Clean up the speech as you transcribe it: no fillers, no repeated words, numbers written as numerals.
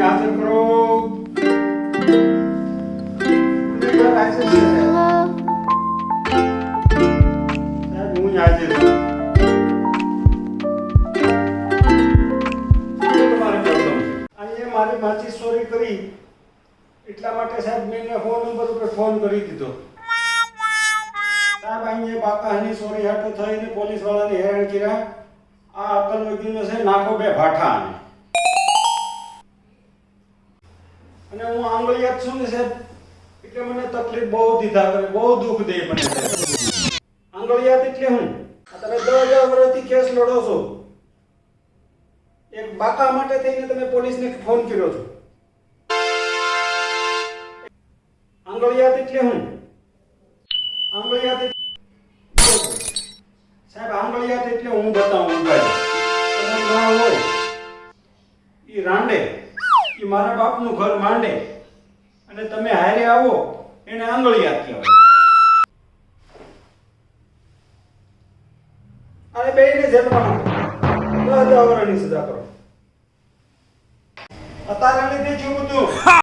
હાજર કરો. ગુનેગાર હાજર છે સાહેબ. સાહેબ હું હાજર છું. મારી માચી ચોરી કરી એટલા માટે સાહેબ મેં ફોન નંબર ઉપર ફોન કરી દીધો. સાહેબ અહીંયા બાકાની ચોરી હાટું થઈને પોલીસ વાળાને હેરાન કર્યા. આ અકલ વગીનો છે નાખો બે ભાઠા અને હું આંગળિયાત છું ને સાહેબ એટલે મને તકલીફ બહુ દીધા કરે, બહુ દુઃખ દે મને સાહેબ. આંગળિયાત એટલે હું તમે 10,000 વર્ષથી કેસ લડો છો. એક બાકા માટે થઈને તમે પોલીસને ફોન કર્યો છો. આંગળિયાત એટલે હું આંગળિયાત સાહેબ આંગળિયાત એટલે હું બતાવું ભાઈ ના હોય ઈ રાંડે ઈ મારા બાપનું ઘર માંડે અને તમે હારે આવો એને આંગળિયાત કહેવાય. અરે બેયને જેલમાં 10,000 વર્ષની સજા કરો. અત્યારે લીધે છું બધું.